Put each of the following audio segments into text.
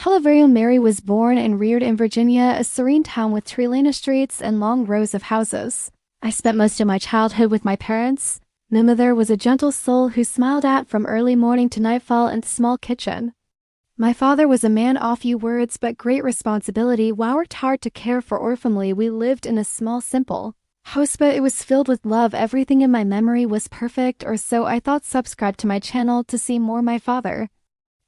Calvario Mary was born and reared in Virginia, a serene town with tree-lined streets and long rows of houses. I spent most of my childhood with my parents. My mother was a gentle soul who smiled at from early morning to nightfall in the small kitchen. My father was a man of few words but great responsibility. While worked hard to care for our family, we lived in a small, simple house, but it was filled with love. Everything in my memory was perfect, or so I thought. Subscribe to my channel to see more. My father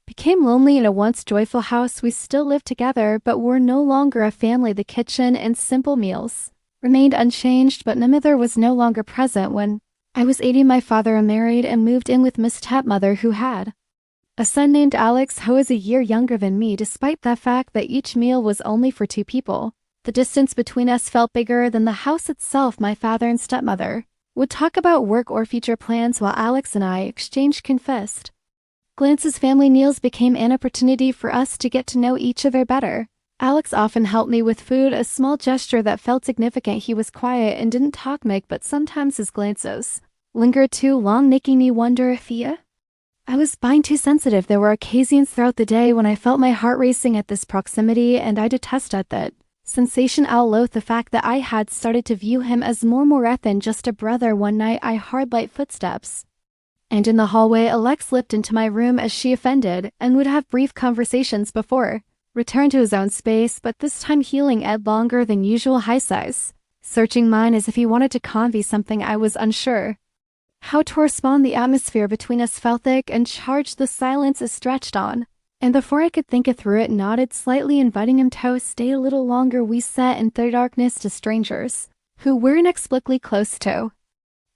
became lonely in a once joyful house. We still lived together, but were no longer a family. The kitchen and simple meals remained unchanged, but my mother was no longer present. When I was 18, my father remarried and moved in with my stepmother, who had a son named Alex, who was a year younger than me. Despite the fact that each meal was only for 2 people, the distance between us felt bigger than the house itself. My father and stepmother would talk about work or future plans, while Alex and I exchanged confessed glances. Family meals became an opportunity for us to get to know each other better. Alex often helped me with food, a small gesture that felt significant. He was quiet and didn't talk much, but sometimes his glances lingered too long, making me wonder if I was being too sensitive. There were occasions throughout the day when I felt my heart racing at this proximity, and I detested that sensation. I loathed the fact that I had started to view him as more than just a brother. One night I heard light footsteps, and in the hallway Alex slipped into my room as she offended and would have brief conversations before return to his own space, but this time healing Ed longer than usual. High size, searching mine as if he wanted to convey something. I was unsure how to respond. The atmosphere between us felt thick and charged. The silence is stretched on, and before I could think it through, it nodded slightly, inviting him to stay a little longer. We sat in the darkness to strangers who were inexplicably close to.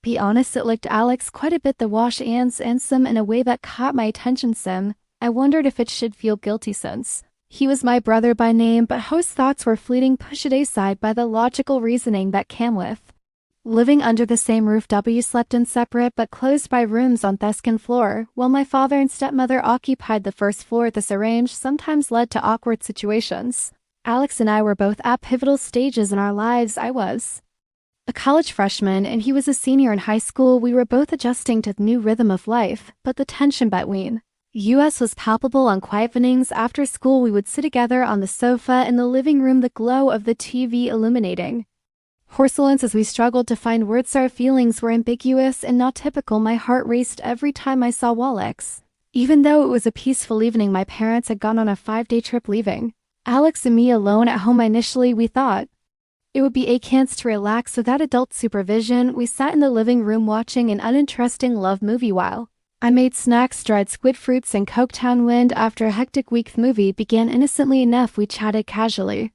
Be honest, it licked Alex quite a bit. The wash ants and some in a way that caught my attention. I wondered if it should feel guilty since he was my brother by name, but whose thoughts were fleeting, pushed aside by the logical reasoning that came with living under the same roof. We slept in separate but close by rooms on the second floor, while my father and stepmother occupied the first floor. This arrangement sometimes led to awkward situations. Alex and I were both at pivotal stages in our lives. I was a college freshman and he was a senior in high school. We were both adjusting to the new rhythm of life, but the tension between us was palpable. On quiet evenings after school, we would sit together on the sofa in the living room, the glow of the TV illuminating porcelains as we struggled to find words. Our feelings were ambiguous and not typical. My heart raced every time I saw Alex. Even though it was a peaceful evening, my parents had gone on a 5-day trip, leaving Alex and me alone at home. Initially, we thought it would be a chance to relax without adult supervision. We sat in the living room watching an uninteresting love movie while I made snacks, dried squid fruits, and Coketown Wind. After a hectic week, the movie began innocently enough. We chatted casually,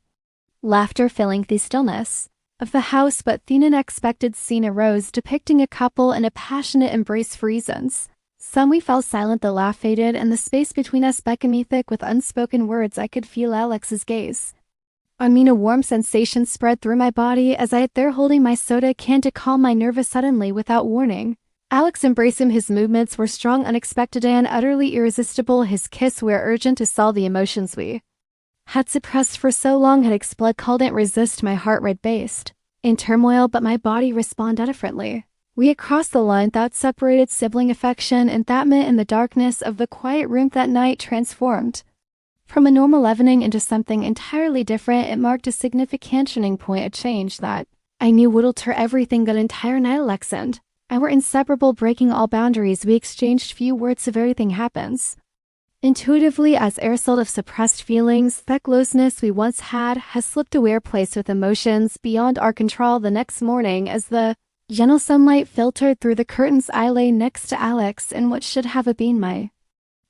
laughter filling the stillness of the house, but then an unexpected scene arose, depicting a couple in a passionate embrace. For reasons some, we fell silent. The laugh faded, and the space between us beckoned me thick with unspoken words. I could feel Alex's gaze on me. A warm sensation spread through my body as I sat there holding my soda can to calm my nerves. Suddenly, without warning, Alex embraced him. His movements were strong, unexpected, and utterly irresistible. His kiss were urgent to solve the emotions we had suppressed for so long. Had exploded. Couldn't resist. My heart rate raced in turmoil, but my body responded differently. We had crossed the line that separated sibling affection, and that meant in the darkness of the quiet room that night transformed from a normal evening into something entirely different. It marked a significant turning point, a change that I knew would alter everything. That entire night, Alex and I were inseparable, breaking all boundaries. We exchanged few words of everything happens intuitively as a result of suppressed feelings. The closeness we once had has slipped away, replaced with emotions beyond our control. The next morning, as the gentle sunlight filtered through the curtains, I lay next to Alex in what should have been my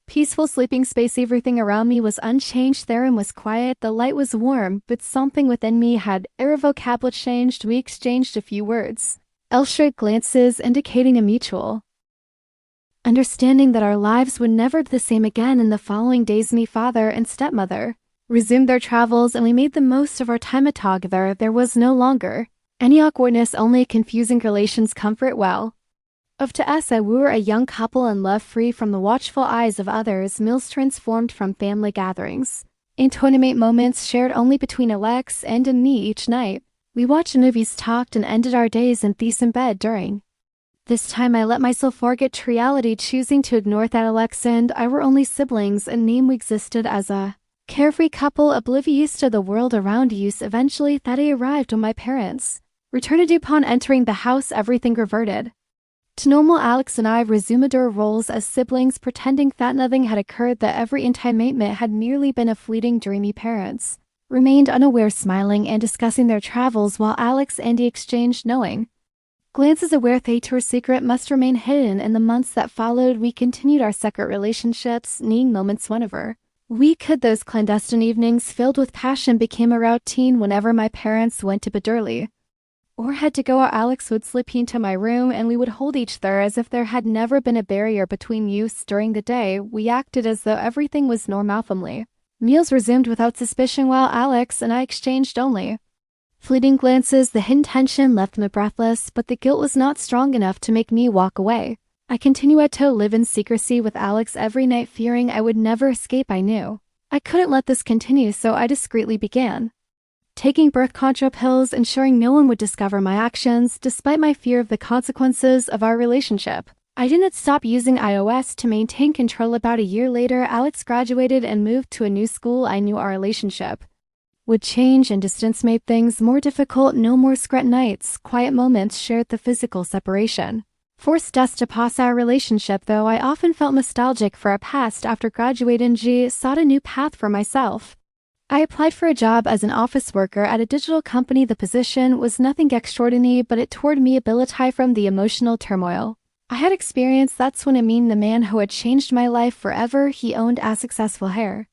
peaceful sleeping space. Everything around me was unchanged. The room was quiet, the light was warm, but something within me had irrevocably changed. We exchanged a few words, straight glances indicating a mutual understanding that our lives would never be the same again. In the following days, my father and stepmother resumed their travels, and we made the most of our time together. There was no longer any awkwardness, only confusing relations. Comfort well of to us, we were a young couple in love, free from the watchful eyes of others. Meals transformed from family gatherings into intimate moments shared only between Alex and me. Each night we watched movies, talked, and ended our days in decent bed. During this time, I let myself forget reality, choosing to ignore that Alex and I were only siblings, a name we existed as a Carefree couple oblivious to the world around us. Eventually, that day arrived when my parents returned. Upon entering the house, everything reverted to normal. Alex and I resumed our roles as siblings, pretending that nothing had occurred, that every entertainment had merely been a fleeting dream. My parents remained unaware, smiling and discussing their travels, while Alex and Andy exchanged knowing glances, aware that our secret must remain hidden. In the months that followed, we continued our secret relationships, needing moments whenever we could. Those clandestine evenings filled with passion became a routine. Whenever my parents went to bed early or had to go out, Alex would slip into my room and we would hold each other as if there had never been a barrier between us. During the day, we acted as though everything was normal. Family meals resumed without suspicion, while Alex and I exchanged only fleeting glances. The hidden tension left me breathless, but the guilt was not strong enough to make me walk away. I continued to live in secrecy with Alex every night, fearing I would never escape. I knew I couldn't let this continue, so I discreetly began taking birth control pills, ensuring no one would discover my actions. Despite my fear of the consequences of our relationship, I didn't stop using iOS to maintain control. About a year later, Alex graduated and moved to a new school. I knew our relationship would change, and distance made things more difficult. No more secret nights, quiet moments shared. The physical separation forced us to pause our relationship, though I often felt nostalgic for our past. After graduating, I sought a new path for myself. I applied for a job as an office worker at a digital company. The position was nothing extraordinary, but it toured me ability from the emotional turmoil I had experienced. That's when I met the man who had changed my life forever. He owned a successful hair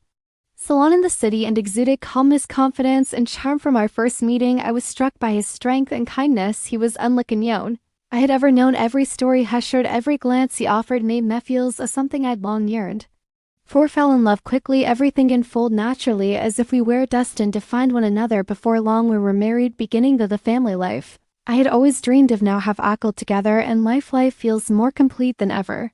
salon in the city and exuded calmness, confidence, and charm. From our first meeting, I was struck by his strength and kindness. He was unlike anyone I had ever known. Every story he shared, every glance he offered made me feel something I'd long yearned for. Fell in love quickly. Everything unfolded naturally, as if we were destined to find one another. Before long, we were married, beginning the family life I had always dreamed of. Now have ackled together, and life feels more complete than ever.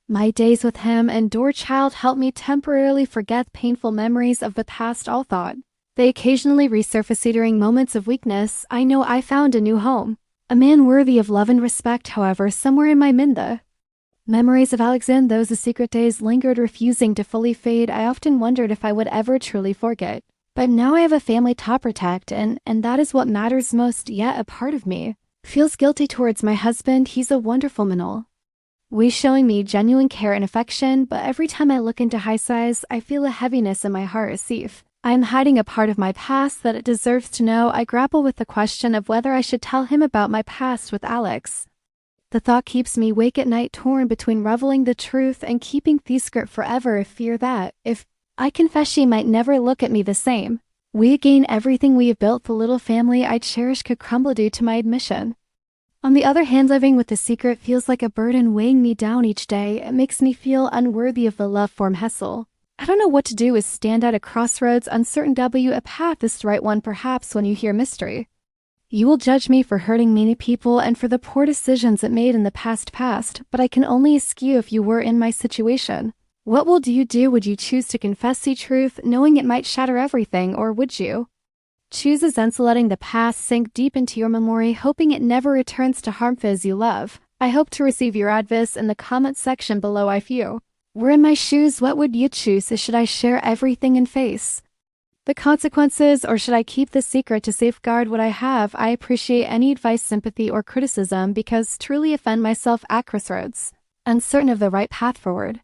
My days with him and our child helped me temporarily forget painful memories of the past. All thought they occasionally resurface during moments of weakness. I know I found a new home, a man worthy of love and respect. However, somewhere in my mind, the memories of Alex and those secret days lingered, refusing to fully fade. I often wondered if I would ever truly forget. But now I have a family to protect, and that is what matters most. Yet a part of me feels guilty towards my husband. He's a wonderful man, we showing me genuine care and affection, but every time I look into his eyes, I feel a heaviness in my heart, as if I'm hiding a part of my past that it deserves to know. I grapple with the question of whether I should tell him about my past with Alex. The thought keeps me awake at night, torn between revealing the truth and keeping the secret forever. I fear that if I confess, she might never look at me the same. We again, everything we have built, the little family I cherish, could crumble due to my admission. On the other hand, living with the secret feels like a burden weighing me down each day. It makes me feel unworthy of the love form Hessel. I don't know what to do, is stand at a crossroads, uncertain. A path is the right one. Perhaps when you hear mystery, you will judge me for hurting many people and for the poor decisions it made in the past, but I can only ask you, if you were in my situation, what would you do? Would you choose to confess the truth, knowing it might shatter everything, or would you choose as letting the past sink deep into your memory, hoping it never returns to harm those you love? I hope to receive your advice in the comment section below. If you were in my shoes, what would you choose? Should I share everything and face the consequences, or should I keep the secret to safeguard what I have? I appreciate any advice, sympathy, or criticism, because truly I find myself at crossroads, uncertain of the right path forward.